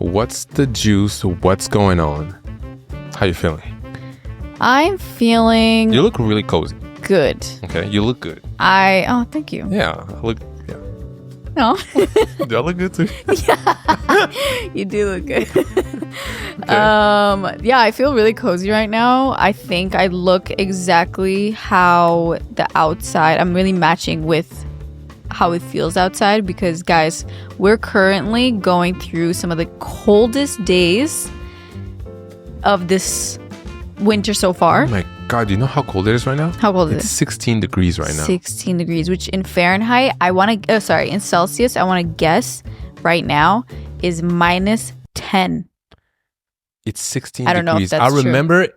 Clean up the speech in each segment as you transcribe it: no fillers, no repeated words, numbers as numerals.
What's the juice? What's going on? How you feeling? I'm feeling You look really cozy. good. Okay, you look good. Oh, thank you. Yeah, yeah. No. Do I look good too? You do look good. Okay. Yeah, I feel really cozy right now. I think I look exactly how the outside, I'm really matching with how it feels outside because guys, we're currently going through some of the coldest days of this winter so far. Oh my God, do you know how cold it is right now? How cold is It's it? 16 degrees right now. 16 degrees, which in Fahrenheit, in Celsius, I want to guess right now is -10. It's 16 I don't know if degrees. that's true.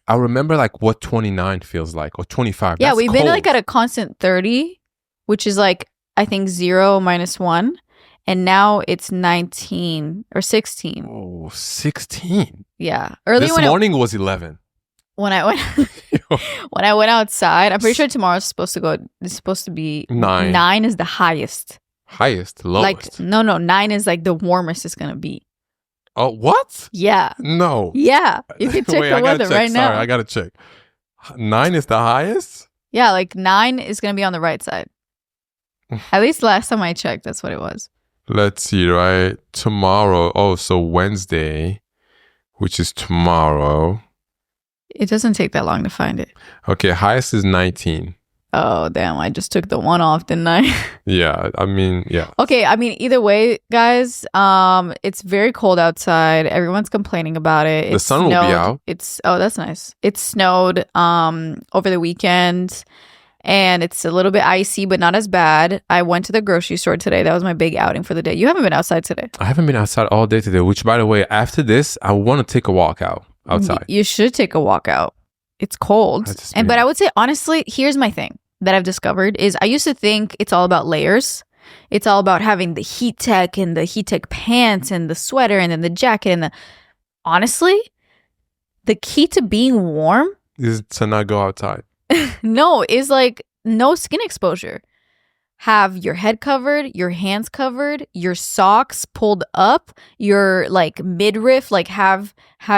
I remember like what 29 feels like or 25. Yeah, That's we've cold. been like at a constant 30, which is like, I think 0 -1. And now it's 19 or 16. Oh, 16. Yeah. Early This morning was 11. when I went when I went outside, I'm pretty sure tomorrow's supposed to be 9. 9 is the highest. Highest, lowest. Like no, 9 is like the warmest it's gonna be. Oh, what? Yeah. No. Yeah. You can check Wait, the I gotta weather check. right Sorry, now. I gotta check. 9 is the highest? Yeah, like 9 is gonna be on the right side. At least last time I checked, that's what it was. Let's see, right? Tomorrow. Oh, so Wednesday, which is tomorrow. It doesn't take that long to find it. Okay, highest is 19. Oh damn, I just took the 1 off, didn't I? Yeah, I mean, yeah. Okay, I mean either way, guys, it's very cold outside. Everyone's complaining about it. The sun will be out. That's nice. It snowed over the weekend. And it's a little bit icy, but not as bad. I went to the grocery store today. That was my big outing for the day. You haven't been outside today. I haven't been outside all day today, which, by the way, after this, I want to take a walk outside. You should take a walk out. It's cold. But I would say, honestly, here's my thing that I've discovered is I used to think it's all about layers. It's all about having the heat tech and the heat tech pants and the sweater and then the jacket. Honestly, the key to being warm Is to not go outside. no, is like no skin exposure. Have your head covered, your hands covered, your socks pulled up, your like midriff, like have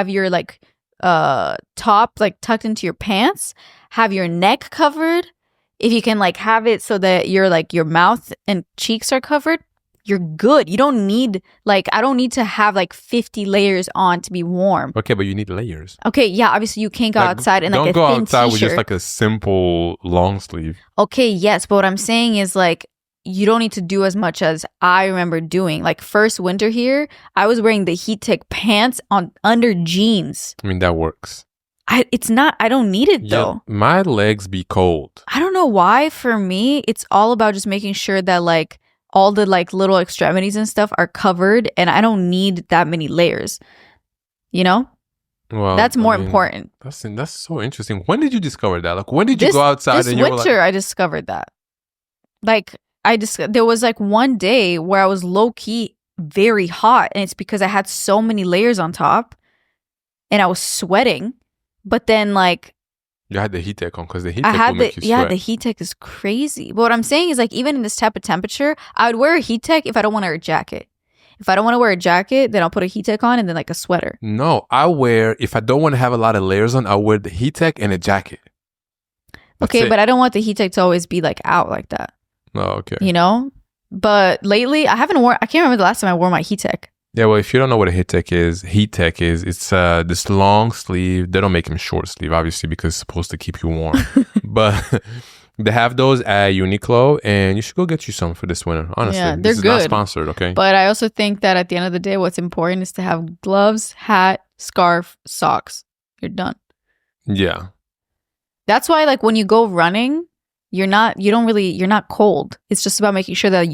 your like top like tucked into your pants, have your neck covered. If you can like have it so that your mouth and cheeks are covered, you're good. You don't need I don't need to have like 50 layers on to be warm. Okay, but you need layers. Okay, yeah, obviously you can't go outside in like a thin Don't go outside t-shirt. with just like a simple long sleeve. Okay, yes, but what I'm saying is like you don't need to do as much as I remember doing. Like first winter here, I was wearing the heat tech pants on under jeans. I mean, that works. I don't need it though. Yeah, my legs be cold. I don't know why. For me, it's all about just making sure that like all the like little extremities and stuff are covered and I don't need that many layers. You know? Well, that's more important. That's so interesting. When did you discover that? Like when did you go outside and you were like... This winter I discovered that. Like there was like one day where I was low key very hot and it's because I had so many layers on top and I was sweating. But then like you had the heat tech on because the heat tech will make you sweat. Yeah, the heat tech is crazy. But what I'm saying is like even in this type of temperature, I would wear a heat tech if I don't want to wear a jacket. If I don't want to wear a jacket, then I'll put a heat tech on and then like a sweater. No, if I don't want to have a lot of layers on, I'll wear the heat tech and a jacket. Okay, but I don't want the heat tech to always be like out like that. Oh, okay. You know? But lately, I can't remember the last time I wore my heat tech. Yeah, well, if you don't know what a heat tech is, it's this long sleeve. They don't make them short sleeve, obviously, because it's supposed to keep you warm. But they have those at Uniqlo, and you should go get you some for this winter, honestly. Yeah, they're this is good. not sponsored, okay? But I also think that at the end of the day, what's important is to have gloves, hat, scarf, socks. You're done. Yeah. That's why, like, when you go running, you're not cold. It's just about making sure that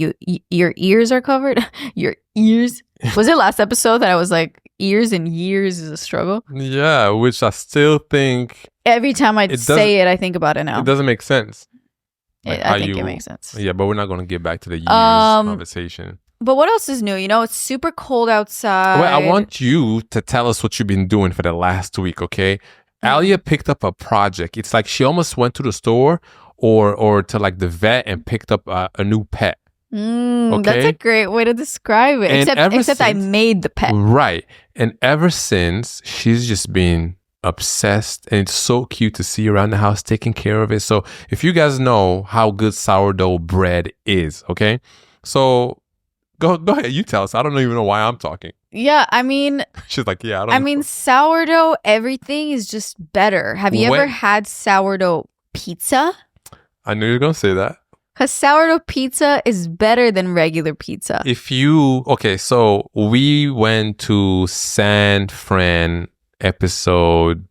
your ears are covered. Your ears. Was it last episode that I was like, ears and years is a struggle? Yeah, which I still think... Every time I say it, I think about it now. It doesn't make sense. I think it makes sense. Yeah, but we're not going to get back to the years conversation. But what else is new? You know, it's super cold outside. Well, I want you to tell us what you've been doing for the last week, okay? Alia picked up a project. It's like she almost went to the store or to like the vet and picked up a new pet. That's a great way to describe it. And Except I made the pet. Right. And ever since, she's just been obsessed, and it's so cute to see around the house taking care of it. So if you guys know how good sourdough bread is, okay? So go ahead, you tell us. I don't even know why I'm talking. Yeah, I mean, she's like, yeah, I don't know. mean, sourdough, everything is just better. Have you ever had sourdough pizza? I knew you were going to say that. Because sourdough pizza is better than regular pizza. So we went to San Fran episode,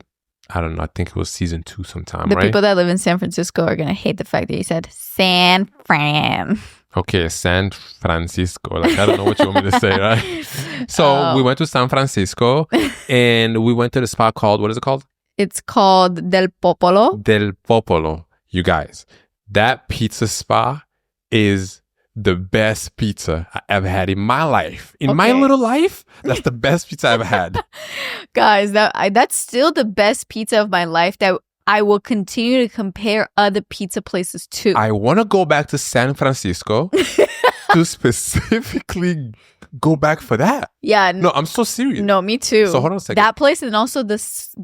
I don't know, I think it was season 2 sometime, The right? people that live in San Francisco are going to hate the fact that you said San Fran. Okay, San Francisco. Like, I don't know what you want me to say, right? So we went to San Francisco and we went to the spot called, what is it called? It's called Del Popolo. Del Popolo. You guys, that pizza spot is the best pizza I ever had in my life. In my little life, that's the best pizza I ever had. Guys, that's still the best pizza of my life that I will continue to compare other pizza places to. I want to go back to San Francisco to specifically go back for that. Yeah. No, I'm so serious. No, me too. So hold on a second. That place and also the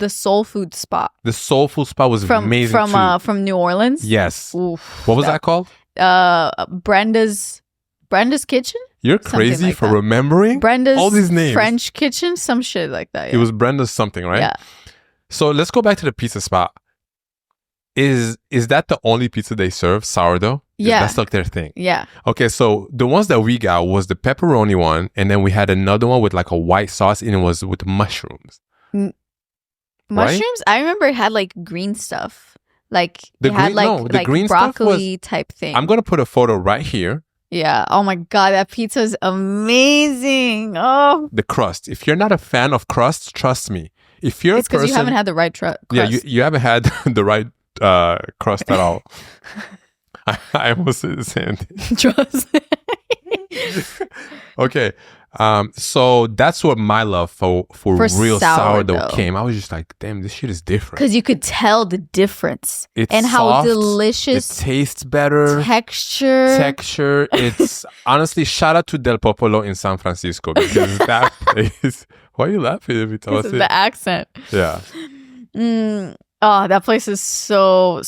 soul food spot. The soul food spot was amazing too. From New Orleans. Yes. Oof, what was that called? Brenda's Kitchen. You're crazy like for that. Remembering Brenda's all these names. French Kitchen, some shit like that. Yeah. It was Brenda's something, right? Yeah. So let's go back to the pizza spot. Is that the only pizza they serve? Sourdough? Yeah. That's like their thing. Yeah. Okay, so the ones that we got was the pepperoni one, and then we had another one with like a white sauce, and it was with mushrooms. Mushrooms? Right? I remember it had like green stuff. Like the it had like green broccoli type thing. I'm gonna put a photo right here. Yeah. Oh my God, that pizza is amazing. Oh. The crust. If you're not a fan of crust, trust me. If you're it's because you haven't had the right crust. Yeah, you haven't had the right crust at all. I almost said the same thing. Trust. Okay. So that's what my love for real sourdough came. I was just like, damn, this shit is different. Because you could tell the difference. It's and soft, how delicious. It tastes better. Texture. It's honestly, shout out to Del Popolo in San Francisco because that place. Why are you laughing every time I say the accent? Yeah. Oh, that place is so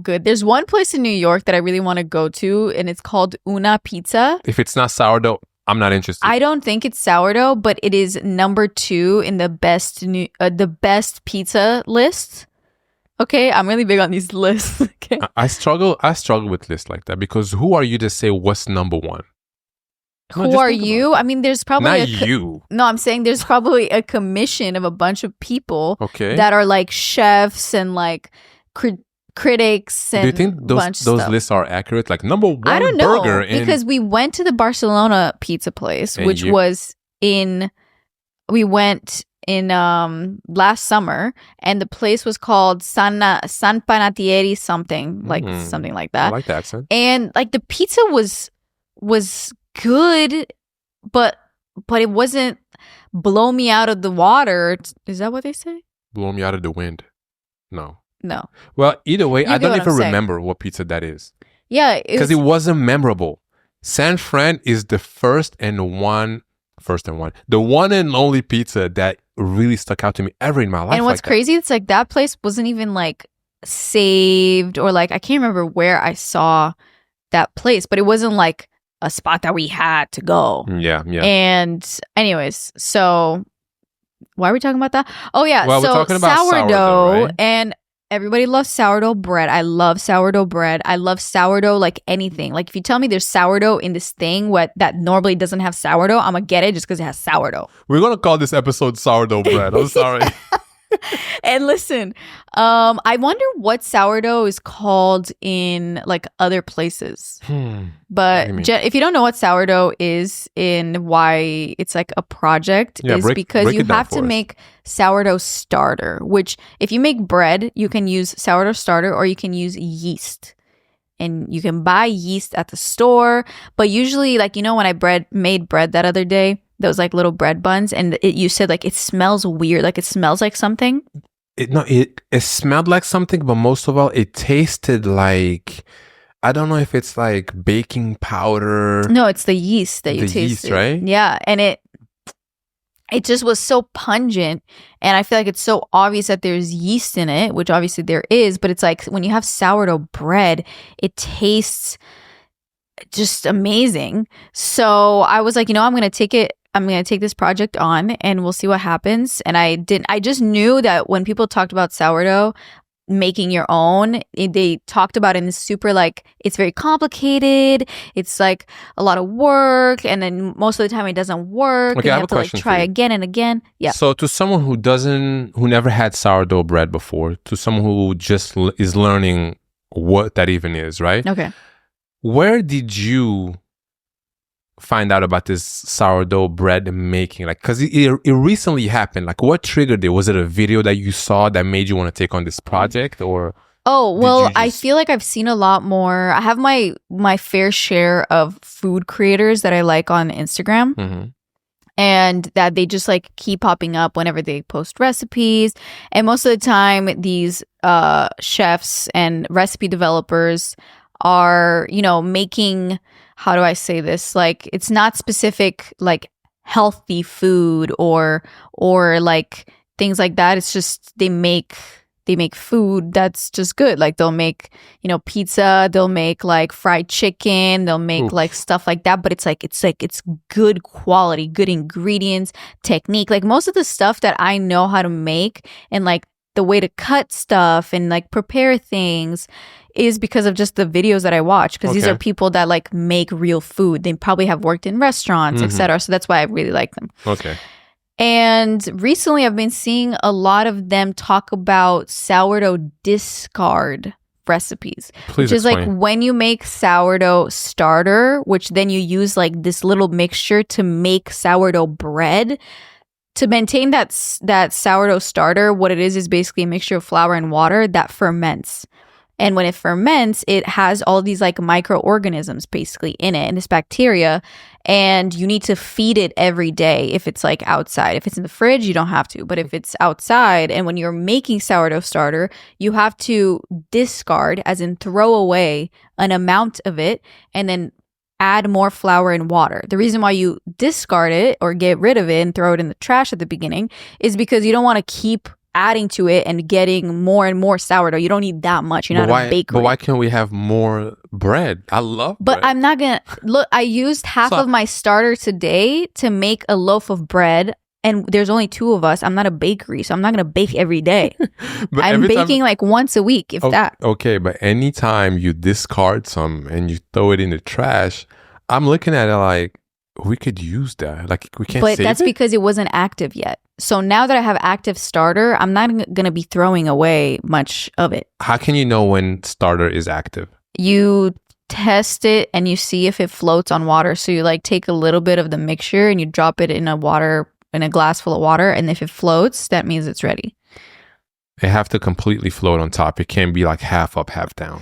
good. There's one place in New York that I really want to go to, and it's called Una Pizza. If it's not sourdough, I'm not interested. I don't think it's sourdough, but it is number 2 in the best pizza list. Okay, I'm really big on these lists. Okay, I struggle with lists like that because who are you to say what's number 1? Who are you? I mean, there's probably not you. No, I'm saying there's probably a commission of a bunch of people that are like chefs and like critics and do you think those lists are accurate? Like number 1 I don't know burger because we went to the Barcelona pizza place, which was we went in last summer, and the place was called San Panatieri something something like that. I like the accent. And like the pizza was good, but it wasn't blow me out of the water. Is that what they say? Blow me out of the wind. No. Well, either way, I don't even remember what pizza that is. Yeah, because it wasn't memorable. San Fran is the the one and only pizza that really stuck out to me ever in my life. And what's crazy, it's like that place wasn't even like saved, or like I can't remember where I saw that place, but it wasn't like a spot that we had to go. Yeah. And anyways, so why are we talking about that? Oh yeah, well, so we're talking about sourdough, right? And everybody loves sourdough bread. I love sourdough bread. I love sourdough like anything. Like if you tell me there's sourdough in this thing that normally doesn't have sourdough, I'm gonna get it just because it has sourdough. We're gonna call this episode sourdough bread. I'm sorry. And listen, I wonder what sourdough is called in like other places. But if you don't know what sourdough is and why it's like a project, because you have to make sourdough starter, which if you make bread, you can use sourdough starter or you can use yeast. And you can buy yeast at the store. But usually, like, you know, when I made bread that other day, those like little bread buns, and you said like it smells weird, like it smells like something. It smelled like something, but most of all, it tasted like I don't know if it's like baking powder. No, it's the yeast that you The yeast, tasted. right? Yeah, and it just was so pungent, and I feel like it's so obvious that there's yeast in it, which obviously there is, but it's like when you have sourdough bread, it tastes just amazing. So I was like, I'm going to take this project on and we'll see what happens. And I just knew that when people talked about sourdough, making your own, they talked about it in this super like, it's very complicated. It's like a lot of work. And then most of the time it doesn't work. Okay, and I you have a have to like question try for you. again and again. Yeah. So to someone who never had sourdough bread before, to someone who just is learning what that even is, right? Okay. Where did you find out about this sourdough bread making? Like, because it recently happened. Like, what triggered it? Was it a video that you saw that made you want to take on this project, or? Oh, Did well, you I just- feel like I've seen a lot more. I have my fair share of food creators that I like on Instagram. Mhm. And that they just like keep popping up whenever they post recipes. And most of the time, these chefs and recipe developers are, making, how do I say this? Like, it's not specific, like healthy food or like things like that. It's just they make food that's just good. Like they'll make, pizza, they'll make like fried chicken, they'll make Oof. like stuff like that, but it's good quality, good ingredients, technique. Like most of the stuff that I know how to make and like the way to cut stuff and like prepare things is because of just the videos that I watch, because these Okay. are people that like make real food. They probably have worked in restaurants, Mhm. etc. So that's why I really like them. Okay. And recently I've been seeing a lot of them talk about sourdough discard recipes, Please which is like explain. when you make sourdough starter, which then you use like this little mixture to make sourdough bread. To maintain that sourdough starter, what it is basically a mixture of flour and water that ferments. And when it ferments, it has all these like microorganisms basically in it, and this bacteria. And you need to feed it every day if it's like outside. If it's in the fridge, you don't have to. But if it's outside, and when you're making sourdough starter, you have to discard, as in throw away, an amount of it and then add more flour and water. The reason why you discard it or get rid of it and throw it in the trash at the beginning is because you don't want to keep adding to it and getting more and more sourdough. You don't need that much. You're not a bakery. But why can't we have more bread? I love But bread. I'm not gonna look. I used half So- of my starter today to make a loaf of bread, and there's only 2 of us. I'm not a bakery, so I'm not gonna bake every day. But I'm every time- baking like once a week, if that. Okay, but anytime you discard some and you throw it in the trash, I'm looking at it like, we could use that. Like, we can't But save that's it? because it wasn't active yet. So now that I have active starter, I'm not gonna be throwing away much of it. How can you know when starter is active? You test it and you see if it floats on water. So you like take a little bit of the mixture and you drop it in a glass full of water, and if it floats, that means it's ready. It have to completely float on top. It can't be like half up, half down.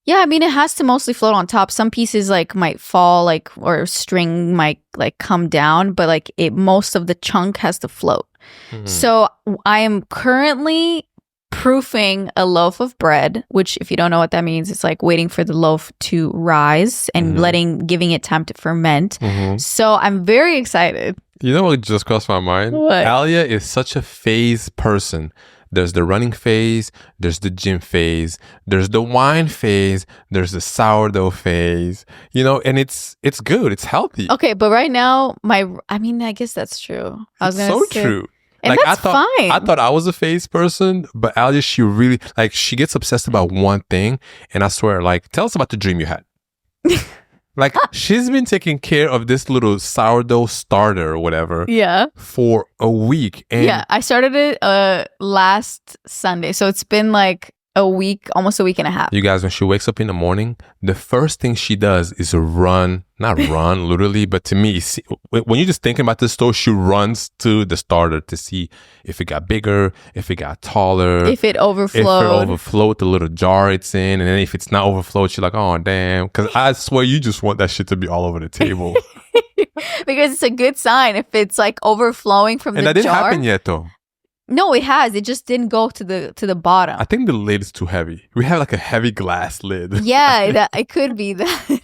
Yeah, I mean it has to mostly float on top. Some pieces like might fall, like, or string might like come down, but like most of the chunk has to float. Mhm. So I am currently proofing a loaf of bread, which if you don't know what that means, it's like waiting for the loaf to rise and Mhm. giving it time to ferment. Mhm. So I'm very excited. You know what just crossed my mind? What? Alia is such a phase person. There's the running phase, there's the gym phase, there's the wine phase, there's the sourdough phase. And it's good, it's healthy. Okay, but right now I guess that's true. I was It's gonna so say, true. and that's fine. I thought I was a phase person, but Alia, she really she gets obsessed about one thing, and I swear, like, tell us about the dream you had. Like, she's been taking care of this little sourdough starter or whatever Yeah. for a week. And Yeah, I started it last Sunday. So it's been like a week, almost a week and a half. you guys, when she wakes up in the morning, the first thing she does is not run literally, but to me, when you're just thinking about the store, she runs to the starter to see if it got bigger, if it got taller, If it overflowed. If it overflowed, the little jar it's in, and then if it's not overflowed, she's like, oh, damn. Because I swear you just want that shit to be all over the table. Because it's a good sign if it's like overflowing from And the that didn't jar. happen yet, though. No, it has. It just didn't go to the bottom. I think the lid is too heavy. We have like a heavy glass lid. Yeah, it could be that.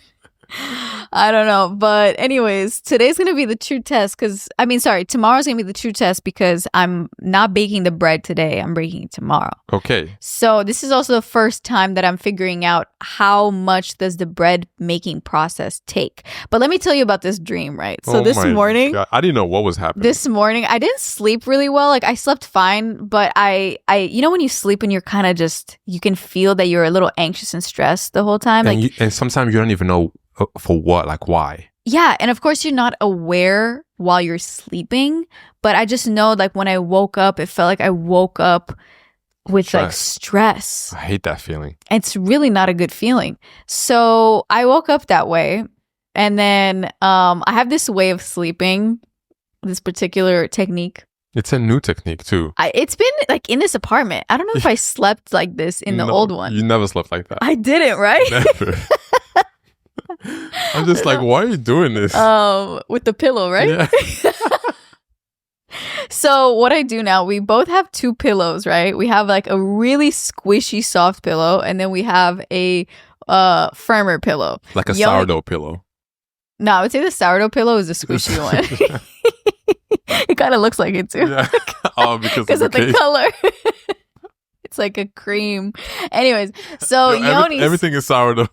I don't know. But anyways, today's going to be the true test tomorrow's going to be the true test because I'm not baking the bread today. I'm baking it tomorrow. Okay. So this is also the first time that I'm figuring out how much does the bread making process take. But let me tell you about this dream, right? So this morning, God. I didn't know what was happening. This morning, I didn't sleep really well. Like I slept fine, but I you know when you sleep and you're kind of just, you can feel that you're a little anxious and stressed the whole time. And sometimes you don't even know for what, like why. Yeah, and of course you're not aware while you're sleeping, but I just know like when I woke up, it felt like I woke up with like stress. I hate that feeling. It's really not a good feeling. So I woke up that way, and then I have this way of sleeping, this particular technique. It's a new technique too. It's been like in this apartment. I don't know if I slept like this in the old one. You never slept like that. I didn't, right? Never. I'm just like, why are you doing this? With the pillow, right? Yeah. So what I do now, we both have two pillows, right? We have like a really squishy soft pillow, and then we have a firmer pillow. Like a sourdough pillow. No, I would say the sourdough pillow is the squishy one. It kind of looks like it too. Yeah. Oh, because of the color. It's like a cream. Anyways, so Yoni everything is sourdough.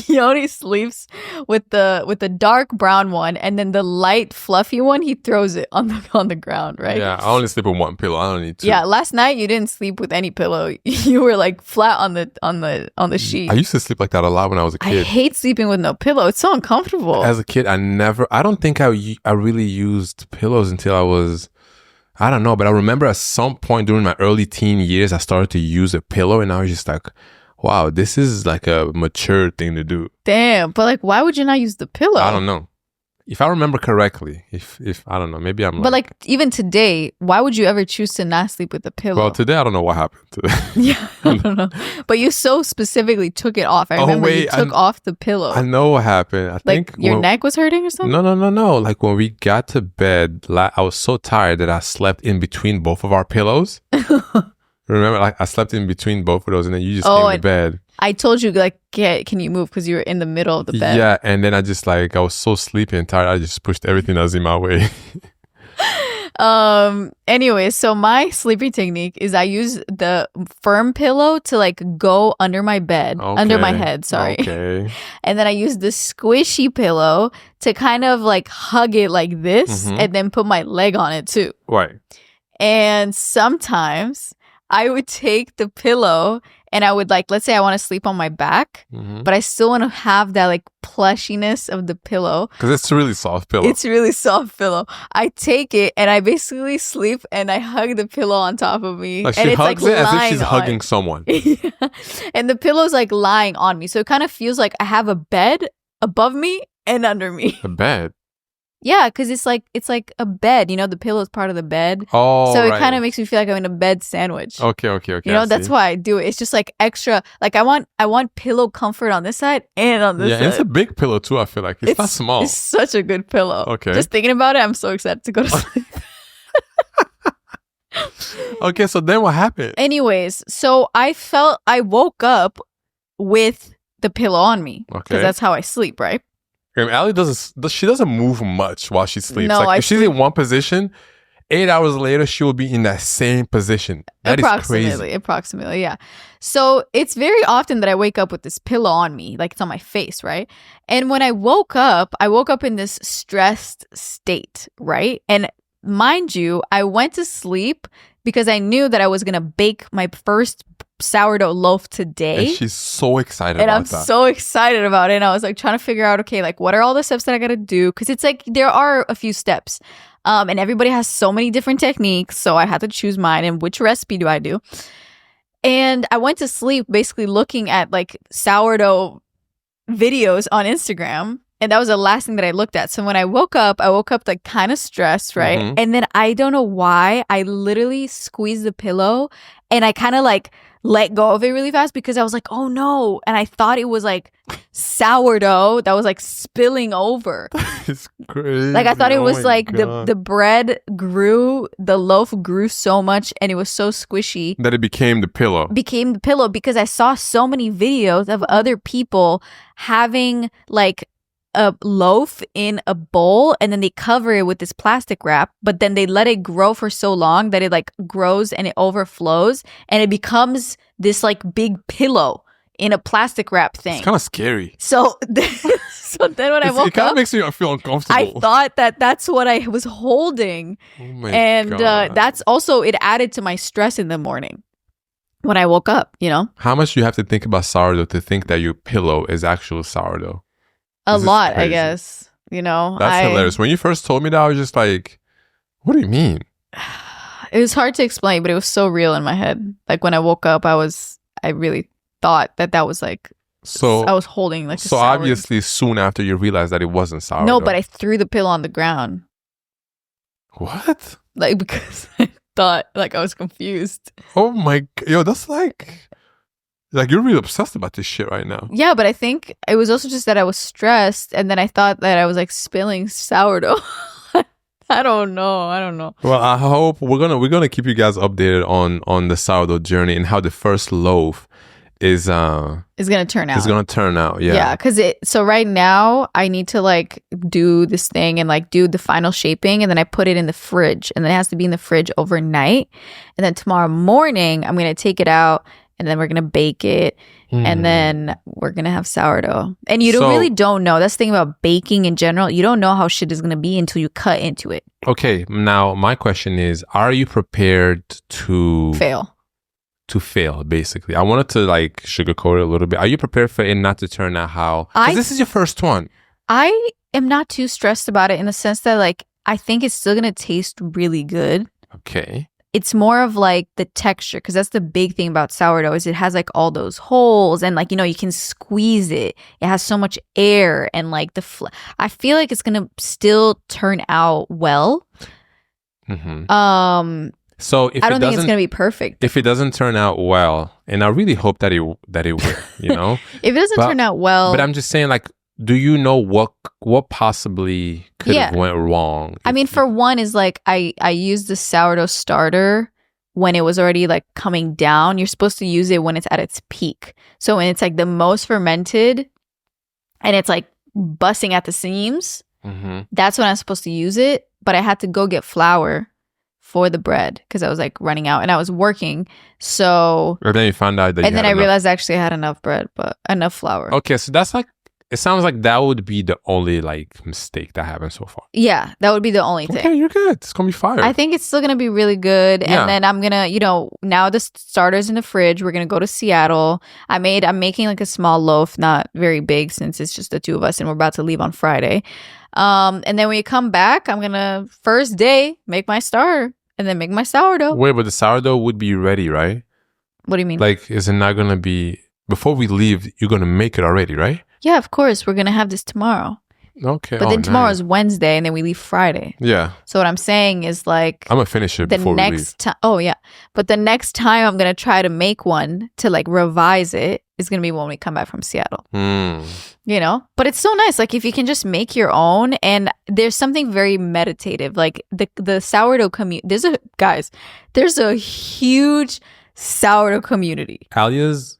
Yoni sleeps with the dark brown one, and then the light fluffy one he throws it on the ground, right? Yeah, I only sleep with one pillow. I don't need two. Yeah, last night you didn't sleep with any pillow. You were like flat on the sheet. I used to sleep like that a lot when I was a kid. I hate sleeping with no pillow. It's so uncomfortable. As a kid, I don't think I really used pillows until I was, I don't know, but I remember at some point during my early teen years, I started to use a pillow, and I was just like, wow, this is like a mature thing to do. Damn, but like, why would you not use the pillow? I don't know. If I remember correctly, if I don't know, maybe I'm But like even today, why would you ever choose to not sleep with the pillow? Well, today I don't know what happened today. Yeah, I don't know. But you so specifically took it off. I remember you took off the pillow. I know what happened. I think your neck was hurting or something? No. Like when we got to bed, I was so tired that I slept in between both of our pillows. Remember, like I slept in between both of those, and then you just came to bed. I told you, like, can you move? Because you were in the middle of the bed. Yeah, and then I just like, I was so sleepy and tired, I just pushed everything that was in my way. Anyway, so my sleeping technique is I use the firm pillow to like go under my bed, under my head, sorry. Okay. And then I use the squishy pillow to kind of like hug it like this, and then put my leg on it too. Right. And sometimes I would take the pillow and I would like, let's say I want to sleep on my back, but I still want to have that like plushiness of the pillow. Because it's a really soft pillow. It's really soft pillow. I take it and I basically sleep and I hug the pillow on top of me. Like and she it's hugs like it as if she's hugging someone. Yeah. And the pillow's like lying on me. So it kind of feels like I have a bed above me and under me. A bed? Yeah, because it's like a bed. You know, the pillow is part of the bed. Oh, so it kind of makes me feel like I'm in a bed sandwich. Okay. You know, that's why I do it. It's just like extra. Like I want pillow comfort on this side and on this side. Yeah, it's a big pillow too. I feel like it's not small. It's such a good pillow. Okay. Just thinking about it, I'm so excited to go to sleep. Okay, so then what happened? Anyways, so I woke up with the pillow on me because that's how I sleep, right? Alia doesn't move much while she sleeps. No, like if she's in one position, 8 hours later she will be in that same position. That is crazy. Approximately, yeah. So it's very often that I wake up with this pillow on me, like it's on my face, right? And when I woke up in this stressed state, right? And mind you, I went to sleep because I knew that I was gonna bake my first sourdough loaf today. And she's so excited about that. And I'm so excited about it. And I was like trying to figure out, okay, like what are all the steps that I gotta do? Because it's like there are a few steps. And everybody has so many different techniques. So I had to choose mine and which recipe do I do? And I went to sleep basically looking at like sourdough videos on Instagram. And that was the last thing that I looked at. So when I woke up like kind of stressed, right? Mhm. And then I don't know why, I literally squeezed the pillow and I kind of like let go of it really fast because I was like, oh no. And I thought it was like sourdough that was like spilling over. It's crazy. Like I thought it Oh was my like God. the bread grew, the loaf grew so much and it was so squishy. That it became the pillow. Became the pillow because I saw so many videos of other people having like a loaf in a bowl and then they cover it with this plastic wrap, but then they let it grow for so long that it like grows and it overflows and it becomes this like big pillow in a plastic wrap thing. It's kind of scary. So, so then when I It woke kind of up, makes me feel uncomfortable. I thought that that's what I was holding. Oh my And God. that's also, it added to my stress in the morning when I woke up, you know? How much do you have to think about sourdough to think that your pillow is actual sourdough? A This is lot, I crazy. guess. You know? That's hilarious. When you first told me that, I was just like, what do you mean? It was hard to explain, but it was so real in my head. Like when I woke up, I really thought that was like, So, I was holding like a so sour- obviously soon after you realized that it wasn't sourdough. No, but I threw the pillow on the ground. What? Like because I thought like I was confused. Oh my, yo, that's like you're really obsessed about this shit right now. Yeah, but I think it was also just that I was stressed and then I thought that I was like spilling sourdough. I don't know. Well, I hope we're gonna keep you guys updated on the sourdough journey and how the first loaf is It's gonna turn out. is gonna turn out. Yeah. Yeah, because so right now I need to like do this thing and like do the final shaping and then I put it in the fridge and then it has to be in the fridge overnight. And then tomorrow morning I'm gonna take it out and then we're gonna bake it and then we're gonna have sourdough. And you really don't know. That's the thing about baking in general. You don't know how shit is gonna be until you cut into it. Okay, now my question is, are you prepared to Fail. to fail, basically? I wanted to like sugarcoat it a little bit. Are you prepared for it not to turn out how? Because this is your first one. I am not too stressed about it in the sense that like I think it's still gonna taste really good. Okay. It's more of like the texture because that's the big thing about sourdough is it has like all those holes and like, you know, you can squeeze it. It has so much air and like I feel like it's gonna still turn out well. Mm-hmm. So if I don't think it's gonna be perfect. If it doesn't turn out well, and I really hope that it will, you know. If it doesn't turn out well, but I'm just saying, like, do you know what possibly could have went wrong? I mean, for one is like I used the sourdough starter when it was already like coming down. You're supposed to use it when it's at its peak. So when it's like the most fermented and it's like busting at the seams, that's when I'm supposed to use it. But I had to go get flour for the bread because I was like running out and I was working. So and then you found out that and then I realized actually I had enough bread, but enough flour. Okay, so that's like, it sounds like that would be the only like mistake that happened so far. Yeah, that would be the only thing. Okay, you're good. It's gonna be fire. I think it's still gonna be really good. Yeah. And then I'm gonna, you know, now the starter's in the fridge. We're gonna go to Seattle. I'm making like a small loaf, not very big since it's just the two of us and we're about to leave on Friday. And then when you come back, I'm gonna first day make my starter and then make my sourdough. Wait, but the sourdough would be ready, right? What do you mean? Like, is it not gonna be before we leave? You're gonna make it already, right? Yeah, of course. We're gonna have this tomorrow. Okay. But then tomorrow's Wednesday and then we leave Friday. Yeah. So what I'm saying is like I'm gonna finish it the before we leave. next time. Oh yeah, but the next time I'm gonna try to make one to like revise it is gonna be when we come back from Seattle. You know, but it's so nice. Like if you can just make your own, and there's something very meditative. Like the sourdough community. There's a huge sourdough community. Alia's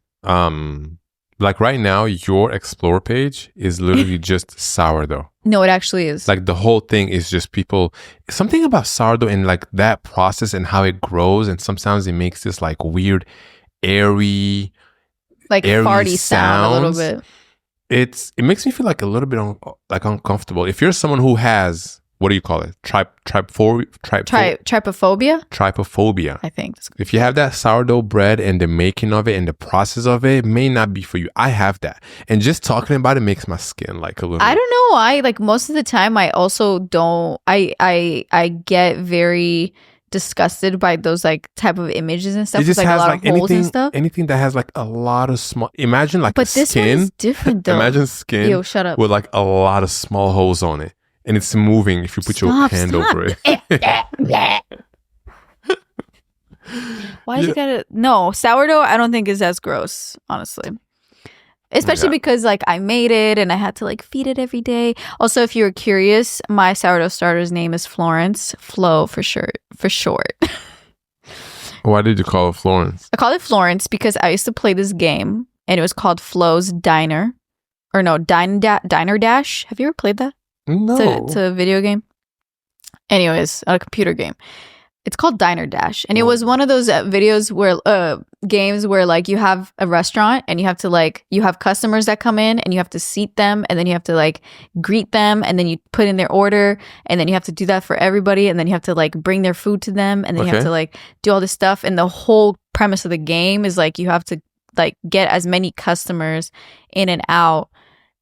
like right now, your explore page is literally just sourdough. No, it actually is. Like the whole thing is just people, something about sourdough and like that process and how it grows. And sometimes it makes this like weird, airy farty sound a little sounds. bit. It makes me feel like a little bit uncomfortable. If you're someone who has, what do you call it? Trypophobia? Trypophobia. I think. If you have that sourdough bread and the making of it and the process of it may not be for you. I have that. And just talking about it makes my skin like a little. I don't know why. Like most of the time I also don't, I get very disgusted by those like type of images and stuff. It just with, like, has a lot like of holes anything, and stuff. anything that has like a lot of small. Imagine like But a this one skin. is different though. Imagine skin Yo, shut up. with like a lot of small holes on it, and it's moving if you put your hand over it. Why is it gotta? No, sourdough. I don't think is as gross, honestly. Especially because like I made it and I had to like feed it every day. Also, if you were curious, my sourdough starter's name is Florence. Flo for short. Why did you call it Florence? I call it Florence because I used to play this game and it was called Flo's Diner. Or no, Diner Dash. Have you ever played that? No. It's a video game. Anyways, a computer game. It's called Diner Dash. And it was one of those videos where games where like you have a restaurant and you have to like you have customers that come in and you have to seat them and then you have to like greet them and then you put in their order and then you have to do that for everybody and then you have to like bring their food to them and then you have to like do all this stuff, and the whole premise of the game is like you have to like get as many customers in and out.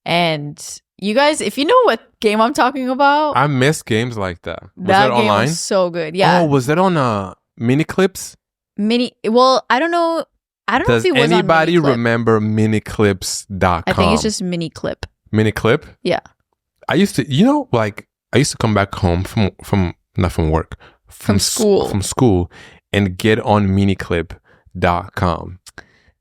And you guys, if you know what game I'm talking about, I miss games like that. Was that that game online? was so good. Yeah. Oh, was that on Mini Clips? Well, I don't know. I don't know if it was on anybody Miniclip. remember miniclips.com? I think it's just Miniclip. Miniclip? Yeah. I used to, I used to come back home from not from work, From school. From school and get on miniclip.com.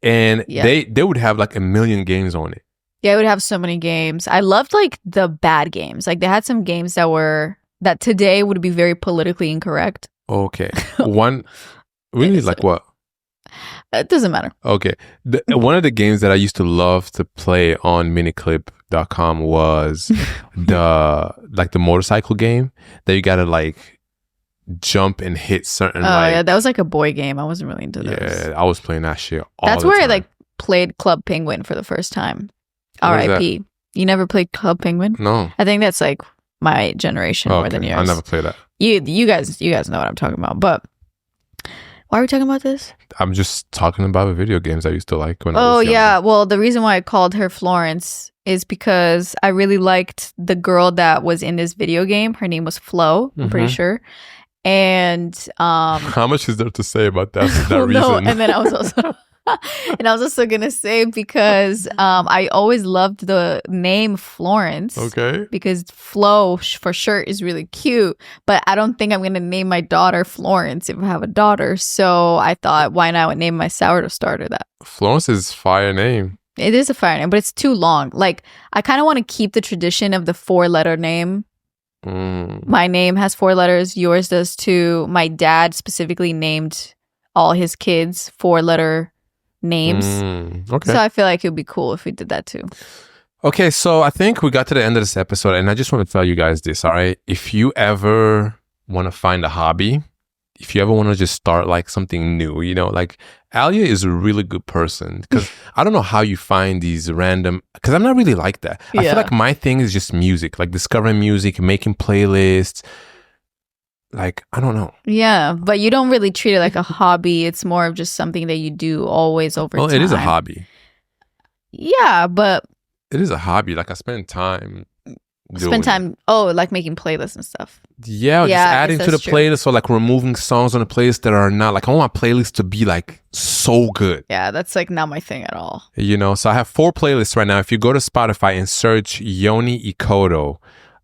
And they would have like a million games on it. Yeah, it would have so many games. I loved like the bad games. Like they had some games that today would be very politically incorrect. Okay. One, really like what? It doesn't matter. Okay. One of the games that I used to love to play on miniclip.com was the motorcycle game that you gotta like jump and hit certain yeah, that was like a boy game. I wasn't really into those. Yeah, I was playing that shit all That's the where time. I like played Club Penguin for the first time. R.I.P. You never played Club Penguin? No. I think that's like my generation more than yours. I never played that. You guys know what I'm talking about. But why are we talking about this? I'm just talking about the video games I used to like when I was younger. Yeah. Well, the reason why I called her Florence is because I really liked the girl that was in this video game. Her name was Flo, I'm pretty sure. And how much is there to say about that reason? No, and then I was also gonna say because I always loved the name Florence. Okay. Because Flo for sure is really cute, but I don't think I'm gonna name my daughter Florence if I have a daughter. So I thought, why not name my sourdough starter that? Florence is fire name. It is a fire name, but it's too long. Like I kind of want to keep the tradition of the 4-letter name. My name has 4 letters. Yours does too. My dad specifically named all his kids 4-letter names. Okay. So I feel like it would be cool if we did that too. Okay, so I think we got to the end of this episode, and I just want to tell you guys this, all right? If you ever want to find a hobby, if you ever want to just start like something new, like Alia is a really good person because I don't know how you find these random, because I'm not really like that. I feel like my thing is just music, like discovering music, making playlists. Like, I don't know. Yeah, but you don't really treat it like a hobby. It's more of just something that you do always over time. Well, it is a hobby. Yeah, but... It is a hobby. Like, I spend time like making playlists and stuff. Yeah, just adding to the playlist or like removing songs on the playlist that are not. Like, I want my playlist to be like so good. Yeah, that's like not my thing at all. So I have 4 playlists right now. If you go to Spotify and search Yoni Ikoto,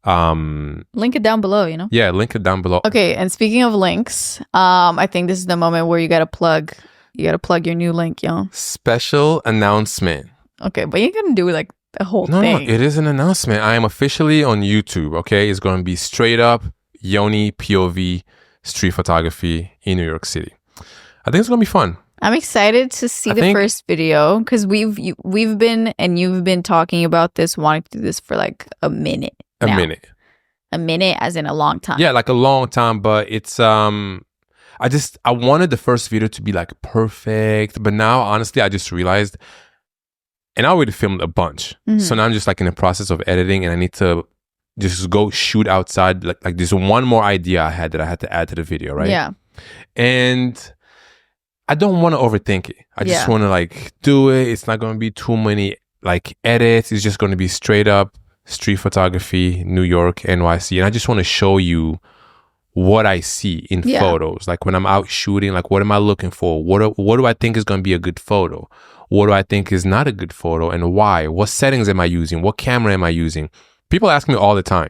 link it down below, Yeah, link it down below. Okay, and speaking of links, I think this is the moment where you gotta plug your new link, yo. Special announcement. Okay, but you're gonna do like the whole thing. No, it is an announcement. I am officially on YouTube, okay? It's gonna be straight up Yoni POV street photography in New York City. I think it's gonna be fun. I'm excited to see the first video because we've been and you've been talking about this, wanting to do this for like a minute. A minute as in a long time. Yeah, like a long time, but it's I wanted the first video to be like perfect, but now honestly I just realized, and I already filmed a bunch, so now I'm just like in the process of editing, and I need to just go shoot outside. Like there's one more idea I had that I had to add to the video, right? Yeah, and I don't want to overthink it. I just want to like do it. It's not going to be too many like edits. It's just going to be straight up street photography, New York, NYC. And I just want to show you what I see in photos. Like when I'm out shooting, like what am I looking for? What do I think is going to be a good photo? What do I think is not a good photo, and why? What settings am I using? What camera am I using? People ask me all the time,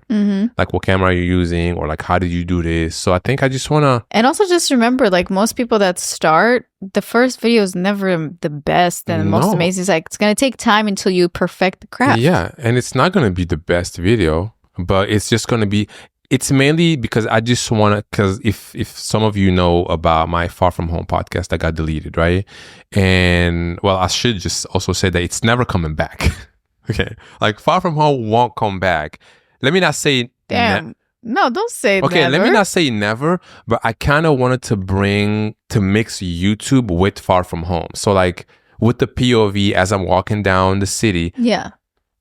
like, what camera are you using? Or like, how did you do this? So I think I just want to... And also just remember, like most people that start, the first video is never the best and most amazing. It's like, it's going to take time until you perfect the craft. Yeah. And it's not going to be the best video, but it's just going to be... It's mainly because I just want to, because if some of you know about my Far From Home podcast that got deleted, right? And well, I should just also say that it's never coming back. Okay. Like Far From Home won't come back. Let me not say... Damn. No, don't say okay, never. let me not say never, but I kind of wanted to mix YouTube with Far From Home. So like with the POV as I'm walking down the city. Yeah.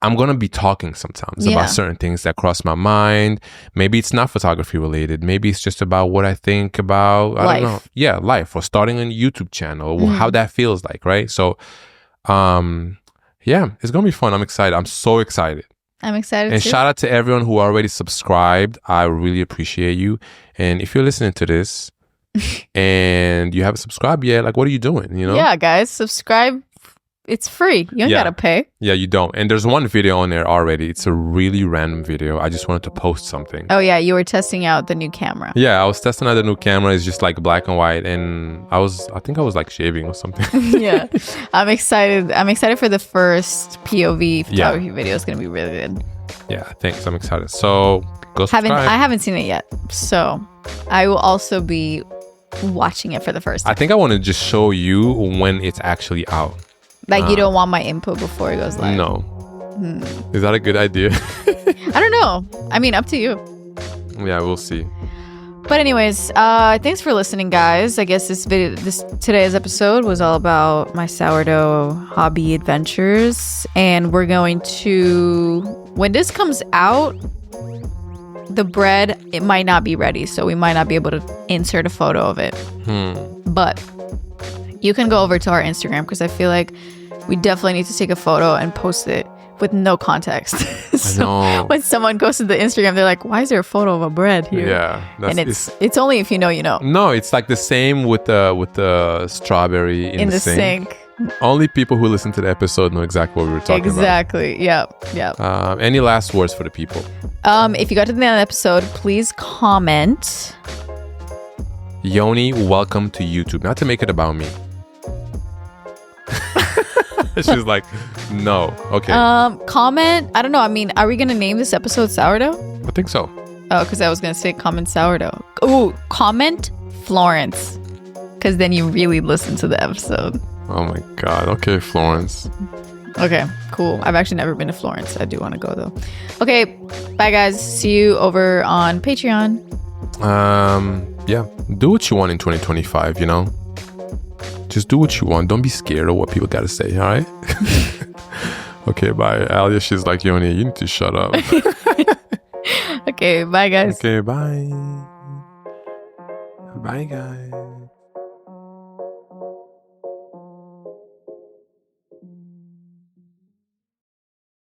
I'm going to be talking sometimes about certain things that cross my mind. Maybe it's not photography related. Maybe it's just about what I think about, I don't know. Yeah, life, or starting a YouTube channel, or how that feels like, right? So, yeah, it's going to be fun. I'm excited. I'm so excited. I'm excited and too. Shout out to everyone who already subscribed. I really appreciate you. And if you're listening to this and you haven't subscribed yet, like, what are you doing? You know? Yeah, guys, subscribe. It's free. You don't gotta pay. Yeah, you don't. And there's one video on there already. It's a really random video. I just wanted to post something. Oh yeah, you were testing out the new camera. Yeah, I was testing out the new camera. It's just like black and white, and I think I was like shaving or something. Yeah, I'm excited. I'm excited for the first POV photography video. It's gonna be really good. Yeah, thanks. I'm excited. So go subscribe. I haven't seen it yet, so I will also be watching it for the first time. I think I want to just show you when it's actually out. Like, you don't want my input before it goes live? No. Is that a good idea? I don't know. I mean, up to you. Yeah, we'll see. But anyways, thanks for listening, guys. I guess today's episode was all about my sourdough hobby adventures. And we're going to... When this comes out, the bread, it might not be ready. So we might not be able to insert a photo of it. But... you can go over to our Instagram because I feel like we definitely need to take a photo and post it with no context. So when someone goes to the Instagram, they're like, why is there a photo of a bread here? Yeah. And it's only if you know, you know. No, it's like the same with the strawberry in the sink. Only people who listen to the episode know exactly what we were talking about. Exactly. Yep. Any last words for the people? If you got to the end of the episode, please comment. Yoni, welcome to YouTube. Not to make it about me. She's like, no. Okay. Comment. I don't know. I mean, are we gonna name this episode Sourdough? I think so. Oh, because I was gonna say comment Sourdough. Oh, comment Florence, because then you really listen to the episode. Oh my God. Okay, Florence. Okay, cool. I've actually never been to Florence. I do want to go though. Okay, bye guys. See you over on Patreon. Yeah. Do what you want in 2025. You know. Just do what you want. Don't be scared of what people got to say, all right? Okay, bye. Alia, she's like, Yoni, you need to shut up. Okay, bye, guys. Okay, bye. Bye, guys.